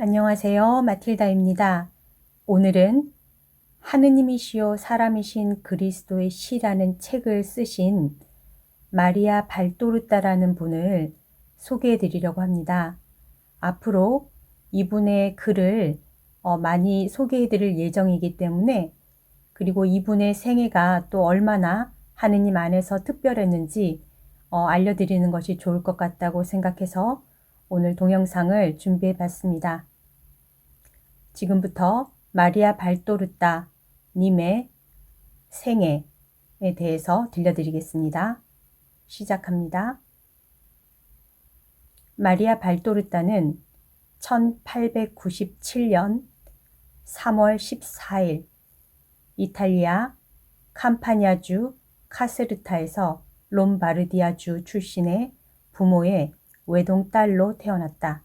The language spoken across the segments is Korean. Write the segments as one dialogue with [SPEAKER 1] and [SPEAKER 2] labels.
[SPEAKER 1] 안녕하세요. 마틸다입니다. 오늘은 하느님이시요 사람이신 그리스도의 시라는 책을 쓰신 마리아 발도르타라는 분을 소개해 드리려고 합니다. 앞으로 이분의 글을 많이 소개해 드릴 예정이기 때문에, 그리고 이분의 생애가 또 얼마나 하느님 안에서 특별했는지 알려드리는 것이 좋을 것 같다고 생각해서 오늘 동영상을 준비해 봤습니다. 지금부터 마리아 발도르타 님의 생애에 대해서 들려드리겠습니다. 시작합니다. 마리아 발도르타는 1897년 3월 14일 이탈리아 캄파냐주 카세르타에서 롬바르디아주 출신의 부모의 외동딸로 태어났다.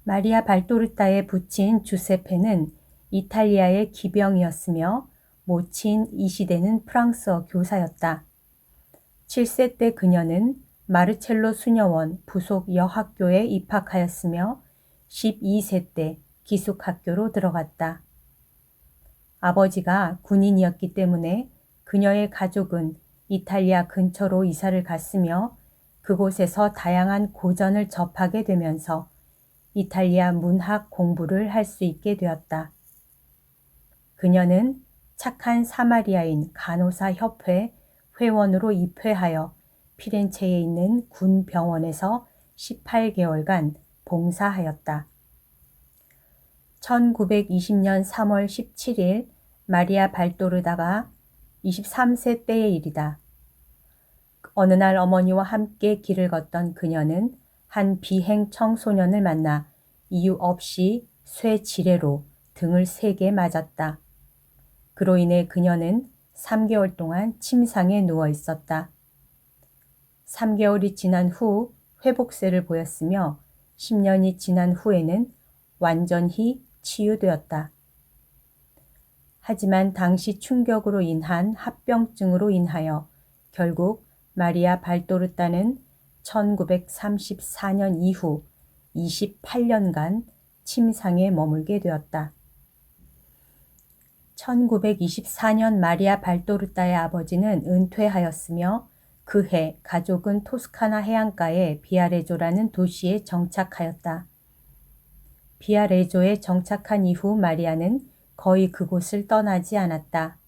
[SPEAKER 1] 마리아 발도르타의 부친 주세페는 이탈리아의 기병이었으며 모친 이시데는 프랑스어 교사였다. 7세 때 그녀는 마르첼로 수녀원 부속 여학교에 입학하였으며 12세 때 기숙학교로 들어갔다. 아버지가 군인이었기 때문에 그녀의 가족은 이탈리아 근처로 이사를 갔으며 그곳에서 다양한 고전을 접하게 되면서 이탈리아 문학 공부를 할 수 있게 되었다. 그녀는 착한 사마리아인 간호사 협회 회원으로 입회하여 피렌체에 있는 군 병원에서 18개월간 봉사하였다. 1920년 3월 17일 마리아 발도르다가 23세 때의 일이다. 어느 날 어머니와 함께 길을 걷던 그녀는 한 비행 청소년을 만나 이유 없이 쇠지뢰로 등을 세게 맞았다. 그로 인해 그녀는 3개월 동안 침상에 누워 있었다. 3개월이 지난 후 회복세를 보였으며 10년이 지난 후에는 완전히 치유되었다. 하지만 당시 충격으로 인한 합병증으로 인하여 결국 마리아 발도르타는 1934년 이후 28년간 침상에 머물게 되었다. 1924년 마리아 발도르타의 아버지는 은퇴하였으며 그해 가족은 토스카나 해안가의 비아레조라는 도시에 정착하였다. 비아레조에 정착한 이후 마리아는 거의 그곳을 떠나지 않았다.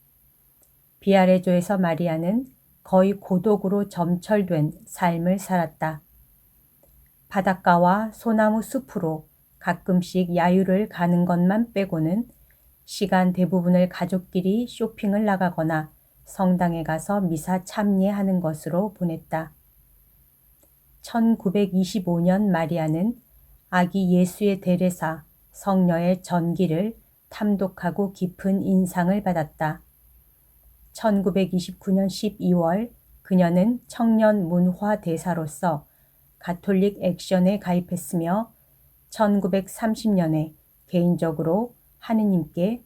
[SPEAKER 1] 비아레조에서 마리아는 거의 고독으로 점철된 삶을 살았다. 바닷가와 소나무 숲으로 가끔씩 야유를 가는 것만 빼고는 시간 대부분을 가족끼리 쇼핑을 나가거나 성당에 가서 미사 참례하는 것으로 보냈다. 1925년 마리아는 아기 예수의 대례사 성녀의 전기를 탐독하고 깊은 인상을 받았다. 1929년 12월 그녀는 청년 문화 대사로서 가톨릭 액션에 가입했으며 1930년에 개인적으로 하느님께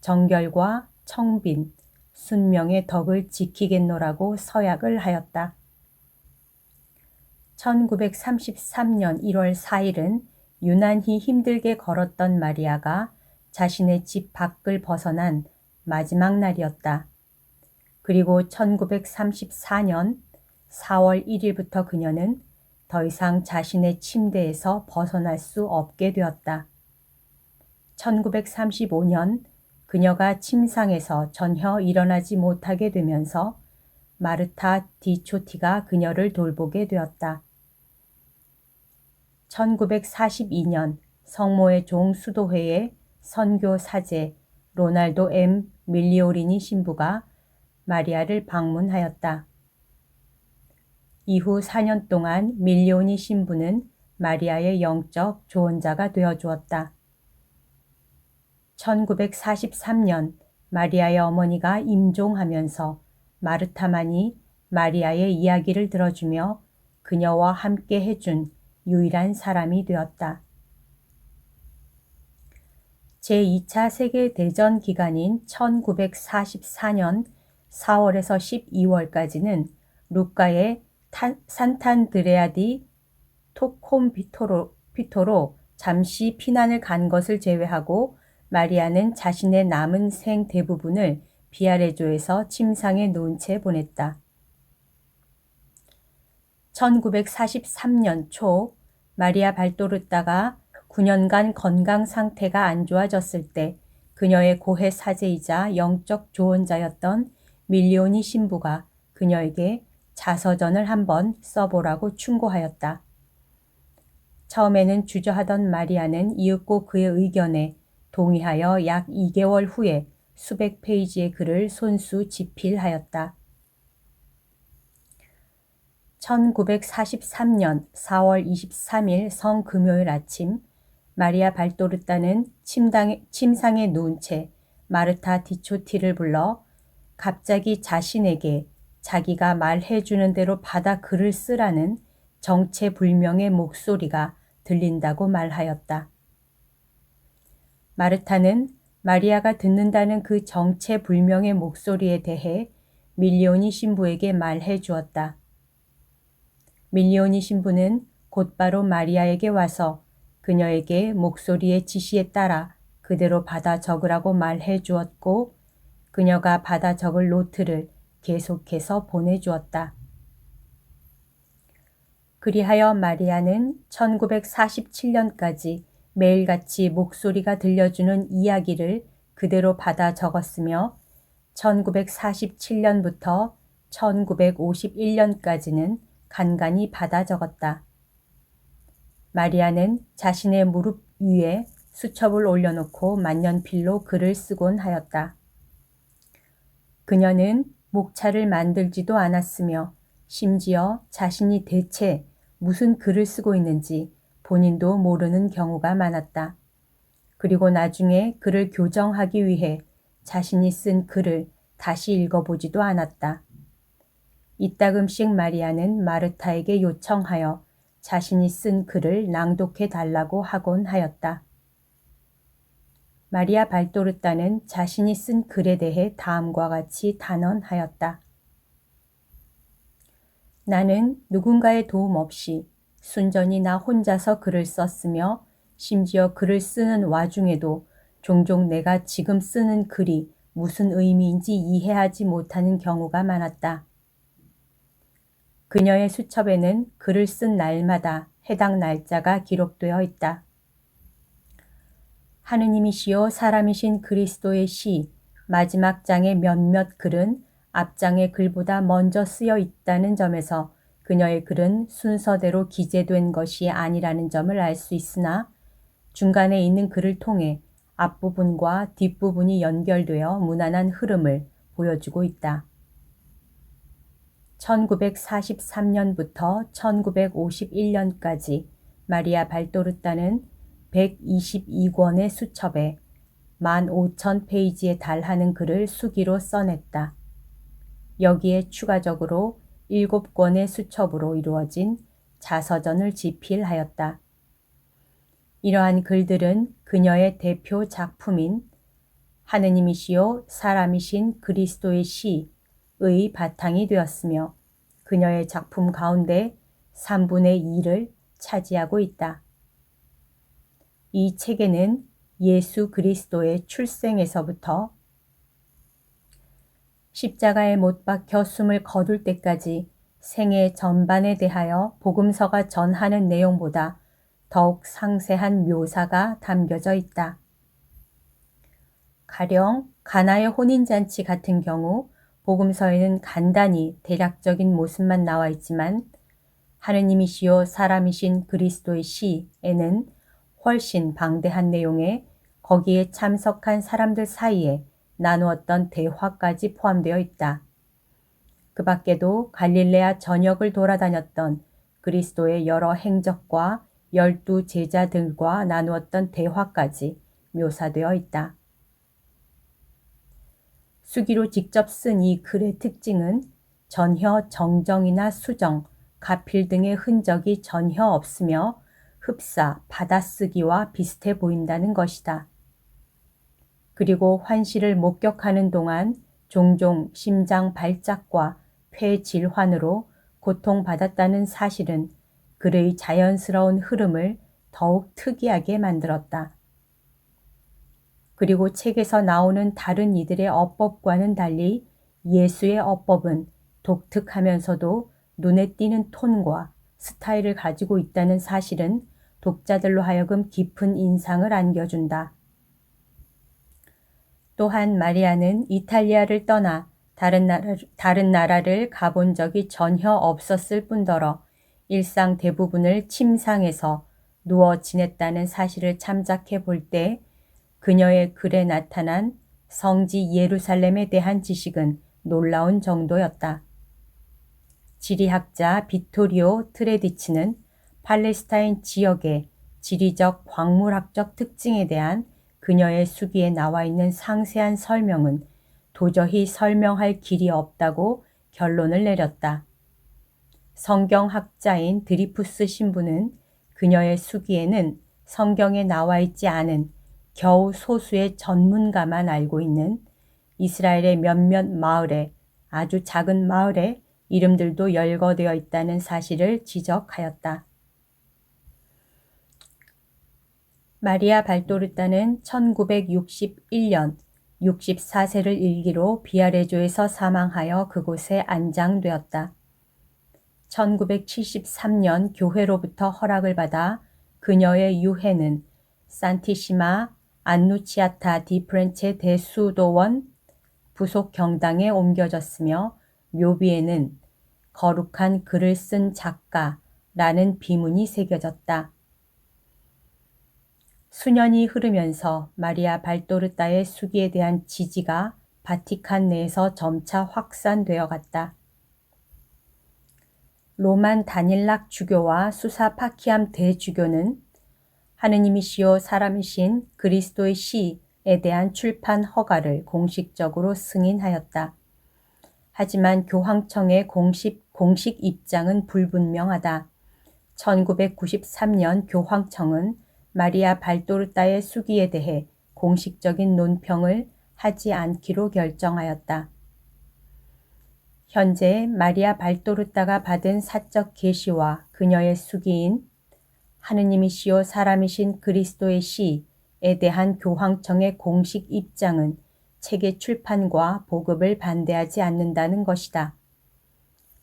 [SPEAKER 1] 정결과 청빈, 순명의 덕을 지키겠노라고 서약을 하였다. 1933년 1월 4일은 유난히 힘들게 걸었던 마리아가 자신의 집 밖을 벗어난 마지막 날이었다. 그리고 1934년 4월 1일부터 그녀는 더 이상 자신의 침대에서 벗어날 수 없게 되었다. 1935년 그녀가 침상에서 전혀 일어나지 못하게 되면서 마르타 디초티가 그녀를 돌보게 되었다. 1942년 성모의 종 수도회의 선교 사제 로날도 M. 밀리오리니 신부가 마리아를 방문하였다. 이후 4년 동안 밀리오니 신부는 마리아의 영적 조언자가 되어주었다. 1943년 마리아의 어머니가 임종하면서 마르타만이 마리아의 이야기를 들어주며 그녀와 함께 해준 유일한 사람이 되었다. 제2차 세계대전 기간인 1944년 4월에서 12월까지는 루카의 산탄드레아 디 토콤비토로 피토로 잠시 피난을 간 것을 제외하고 마리아는 자신의 남은 생 대부분을 비아레조에서 침상에 누운 채 보냈다. 1943년 초 마리아 발도르타가 9년간 건강 상태가 안 좋아졌을 때 그녀의 고해 사제이자 영적 조언자였던 밀리오니 신부가 그녀에게 자서전을 한번 써보라고 충고하였다. 처음에는 주저하던 마리아는 이윽고 그의 의견에 동의하여 약 2개월 후에 수백 페이지의 글을 손수 집필하였다. 1943년 4월 23일 성금요일 아침 마리아 발도르타는 침상에 누운 채 마르타 디초티를 불러 갑자기 자신에게 자기가 말해주는 대로 받아 글을 쓰라는 정체불명의 목소리가 들린다고 말하였다. 마르타는 마리아가 듣는다는 그 정체불명의 목소리에 대해 밀리오니 신부에게 말해 주었다. 밀리오니 신부는 곧바로 마리아에게 와서 그녀에게 목소리의 지시에 따라 그대로 받아 적으라고 말해 주었고 그녀가 받아 적을 노트를 계속해서 보내주었다. 그리하여 마리아는 1947년까지 매일같이 목소리가 들려주는 이야기를 그대로 받아 적었으며 1947년부터 1951년까지는 간간히 받아 적었다. 마리아는 자신의 무릎 위에 수첩을 올려놓고 만년필로 글을 쓰곤 하였다. 그녀는 목차를 만들지도 않았으며 심지어 자신이 대체 무슨 글을 쓰고 있는지 본인도 모르는 경우가 많았다. 그리고 나중에 글을 교정하기 위해 자신이 쓴 글을 다시 읽어보지도 않았다. 이따금씩 마리아는 마르타에게 요청하여 자신이 쓴 글을 낭독해 달라고 하곤 하였다. 마리아 발도르타는 자신이 쓴 글에 대해 다음과 같이 단언하였다. 나는 누군가의 도움 없이 순전히 나 혼자서 글을 썼으며 심지어 글을 쓰는 와중에도 종종 내가 지금 쓰는 글이 무슨 의미인지 이해하지 못하는 경우가 많았다. 그녀의 수첩에는 글을 쓴 날마다 해당 날짜가 기록되어 있다. 하느님이시여 사람이신 그리스도의 시 마지막 장의 몇몇 글은 앞장의 글보다 먼저 쓰여 있다는 점에서 그녀의 글은 순서대로 기재된 것이 아니라는 점을 알 수 있으나 중간에 있는 글을 통해 앞부분과 뒷부분이 연결되어 무난한 흐름을 보여주고 있다. 1943년부터 1951년까지 마리아 발도르타는 122권의 수첩에 15,000페이지에 달하는 글을 수기로 써냈다. 여기에 추가적으로 7권의 수첩으로 이루어진 자서전을 집필하였다. 이러한 글들은 그녀의 대표 작품인 하느님이시요 사람이신 그리스도의 시의 바탕이 되었으며 그녀의 작품 가운데 3분의 2를 차지하고 있다. 이 책에는 예수 그리스도의 출생에서부터 십자가에 못 박혀 숨을 거둘 때까지 생애 전반에 대하여 복음서가 전하는 내용보다 더욱 상세한 묘사가 담겨져 있다. 가령 가나의 혼인잔치 같은 경우 복음서에는 간단히 대략적인 모습만 나와 있지만 하느님이시요 사람이신 그리스도의 시에는 훨씬 방대한 내용에 거기에 참석한 사람들 사이에 나누었던 대화까지 포함되어 있다. 그 밖에도 갈릴레아 전역을 돌아다녔던 그리스도의 여러 행적과 12 제자들과 나누었던 대화까지 묘사되어 있다. 수기로 직접 쓴 이 글의 특징은 전혀 정정이나 수정, 가필 등의 흔적이 전혀 없으며 흡사, 받아쓰기와 비슷해 보인다는 것이다. 그리고 환시를 목격하는 동안 종종 심장 발작과 폐 질환으로 고통받았다는 사실은 글의 자연스러운 흐름을 더욱 특이하게 만들었다. 그리고 책에서 나오는 다른 이들의 어법과는 달리 예수의 어법은 독특하면서도 눈에 띄는 톤과 스타일을 가지고 있다는 사실은 독자들로 하여금 깊은 인상을 안겨준다. 또한 마리아는 이탈리아를 떠나 다른 나라를 가본 적이 전혀 없었을 뿐더러 일상 대부분을 침상에서 누워 지냈다는 사실을 참작해 볼 때 그녀의 글에 나타난 성지 예루살렘에 대한 지식은 놀라운 정도였다. 지리학자 비토리오 트레디치는 팔레스타인 지역의 지리적 광물학적 특징에 대한 그녀의 수기에 나와 있는 상세한 설명은 도저히 설명할 길이 없다고 결론을 내렸다. 성경학자인 드리푸스 신부는 그녀의 수기에는 성경에 나와 있지 않은 겨우 소수의 전문가만 알고 있는 이스라엘의 몇몇 마을에 아주 작은 마을의 이름들도 열거되어 있다는 사실을 지적하였다. 마리아 발도르타는 1961년 64세를 일기로 비아레조에서 사망하여 그곳에 안장되었다. 1973년 교회로부터 허락을 받아 그녀의 유해는 산티시마 안누치아타 디 프렌체 대수도원 부속 경당에 옮겨졌으며 묘비에는 거룩한 글을 쓴 작가라는 비문이 새겨졌다. 수년이 흐르면서 마리아 발도르타의 수기에 대한 지지가 바티칸 내에서 점차 확산되어 갔다. 로만 다닐락 주교와 수사 파키암 대주교는 하느님이시요 사람이신 그리스도의 시에 대한 출판 허가를 공식적으로 승인하였다. 하지만 교황청의 공식 입장은 불분명하다. 1993년 교황청은 마리아 발도르타의 수기에 대해 공식적인 논평을 하지 않기로 결정하였다. 현재 마리아 발도르타가 받은 사적 계시와 그녀의 수기인 하느님이시요 사람이신 그리스도의 시에 대한 교황청의 공식 입장은 책의 출판과 보급을 반대하지 않는다는 것이다.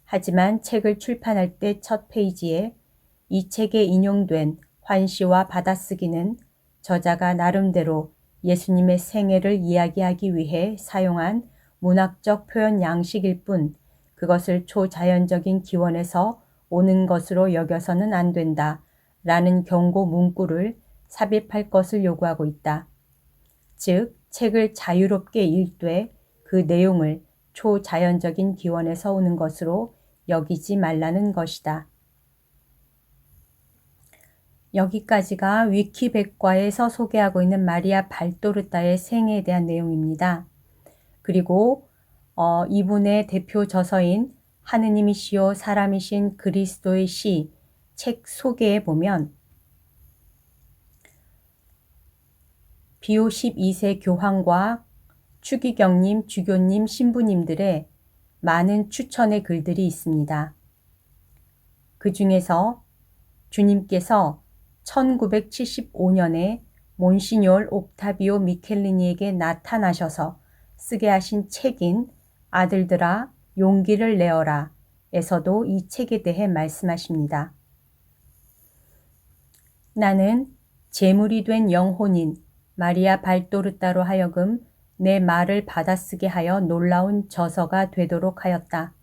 [SPEAKER 1] 하지만 책을 출판할 때 첫 페이지에 이 책에 인용된 환시와 받아쓰기는 저자가 나름대로 예수님의 생애를 이야기하기 위해 사용한 문학적 표현 양식일 뿐 그것을 초자연적인 기원에서 오는 것으로 여겨서는 안 된다 라는 경고 문구를 삽입할 것을 요구하고 있다. 즉, 책을 자유롭게 읽되 그 내용을 초자연적인 기원에서 오는 것으로 여기지 말라는 것이다. 여기까지가 위키백과에서 소개하고 있는 마리아 발도르타의 생애에 대한 내용입니다. 그리고 이분의 대표 저서인 하느님이시요 사람이신 그리스도의 시 책 소개에 보면 비오 12세 교황과 추기경님, 주교님, 신부님들의 많은 추천의 글들이 있습니다. 그 중에서 주님께서 1975년에 몬시뇰 옥타비오 미켈리니에게 나타나셔서 쓰게 하신 책인 아들들아 용기를 내어라 에서도 이 책에 대해 말씀하십니다. 나는 제물이 된 영혼인 마리아 발도르타로 하여금 내 말을 받아쓰게 하여 놀라운 저서가 되도록 하였다.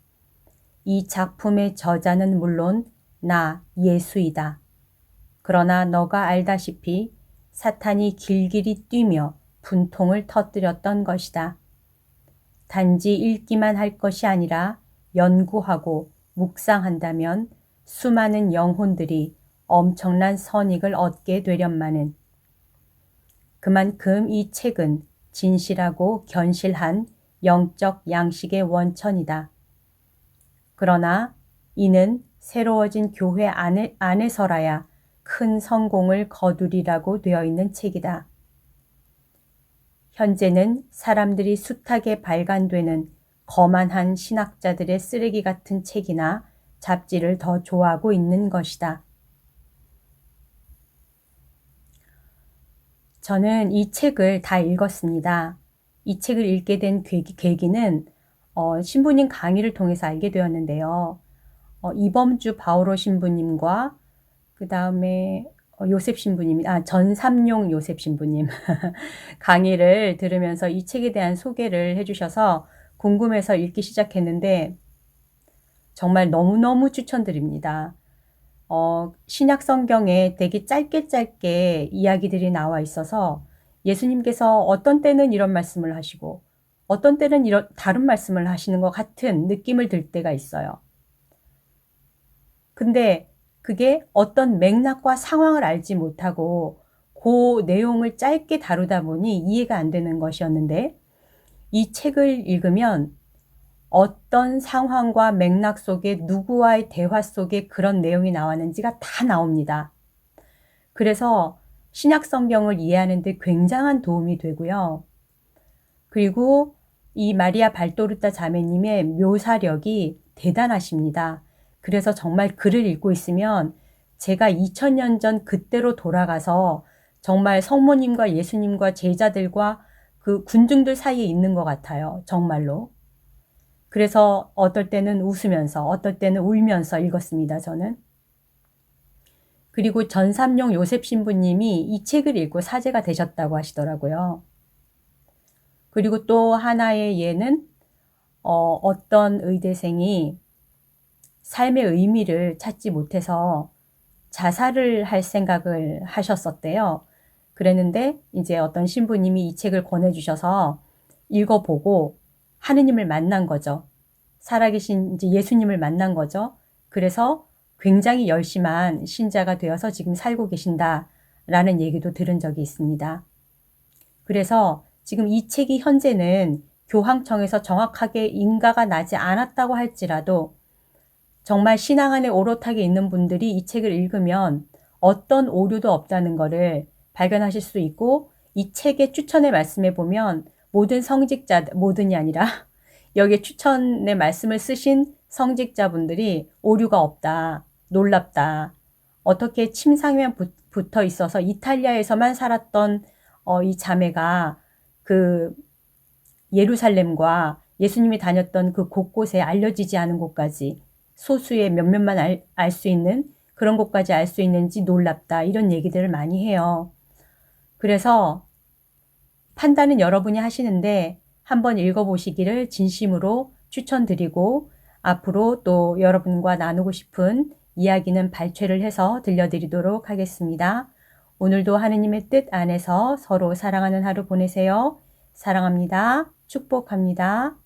[SPEAKER 1] 이 작품의 저자는 물론 나 예수이다. 그러나 너가 알다시피 사탄이 길길이 뛰며 분통을 터뜨렸던 것이다. 단지 읽기만 할 것이 아니라 연구하고 묵상한다면 수많은 영혼들이 엄청난 선익을 얻게 되련마는 그만큼 이 책은 진실하고 견실한 영적 양식의 원천이다. 그러나 이는 새로워진 교회 안에서라야 큰 성공을 거두리라고 되어 있는 책이다. 현재는 사람들이 숱하게 발간되는 거만한 신학자들의 쓰레기 같은 책이나 잡지를 더 좋아하고 있는 것이다. 저는 이 책을 다 읽었습니다. 이 책을 읽게 된 계기는 신부님 강의를 통해서 알게 되었는데요. 이범주 바오로 신부님과 그 다음에 요셉 신부님, 전삼용 요셉 신부님 강의를 들으면서 이 책에 대한 소개를 해주셔서 궁금해서 읽기 시작했는데 정말 너무너무 추천드립니다. 신약 성경에 되게 짧게 이야기들이 나와 있어서 예수님께서 어떤 때는 이런 말씀을 하시고 어떤 때는 다른 말씀을 하시는 것 같은 느낌을 들 때가 있어요. 근데 그게 어떤 맥락과 상황을 알지 못하고 그 내용을 짧게 다루다 보니 이해가 안 되는 것이었는데 이 책을 읽으면 어떤 상황과 맥락 속에 누구와의 대화 속에 그런 내용이 나왔는지가 다 나옵니다. 그래서 신약 성경을 이해하는 데 굉장한 도움이 되고요. 그리고 이 마리아 발도르타 자매님의 묘사력이 대단하십니다. 그래서 정말 글을 읽고 있으면 제가 2000년 전 그때로 돌아가서 정말 성모님과 예수님과 제자들과 그 군중들 사이에 있는 것 같아요. 정말로. 그래서 어떨 때는 웃으면서 어떨 때는 울면서 읽었습니다. 저는. 그리고 전삼용 요셉 신부님이 이 책을 읽고 사제가 되셨다고 하시더라고요. 그리고 또 하나의 예는 어떤 의대생이 삶의 의미를 찾지 못해서 자살을 할 생각을 하셨었대요. 그랬는데 이제 어떤 신부님이 이 책을 권해주셔서 읽어보고 하느님을 만난 거죠. 살아계신 이제 예수님을 만난 거죠. 그래서 굉장히 열심한 신자가 되어서 지금 살고 계신다라는 얘기도 들은 적이 있습니다. 그래서 지금 이 책이 현재는 교황청에서 정확하게 인가가 나지 않았다고 할지라도 정말 신앙 안에 오롯하게 있는 분들이 이 책을 읽으면 어떤 오류도 없다는 것을 발견하실 수 있고 이 책의 추천의 말씀에 보면 모든 모든이 아니라 여기에 추천의 말씀을 쓰신 성직자분들이 오류가 없다, 놀랍다. 어떻게 침상에만 붙어 있어서 이탈리아에서만 살았던 이 자매가 그 예루살렘과 예수님이 다녔던 그 곳곳에 알려지지 않은 곳까지 소수의 몇몇만 알 수 있는 그런 곳까지 알 수 있는지 놀랍다. 이런 얘기들을 많이 해요. 그래서 판단은 여러분이 하시는데 한번 읽어보시기를 진심으로 추천드리고 앞으로 또 여러분과 나누고 싶은 이야기는 발췌를 해서 들려드리도록 하겠습니다. 오늘도 하느님의 뜻 안에서 서로 사랑하는 하루 보내세요. 사랑합니다. 축복합니다.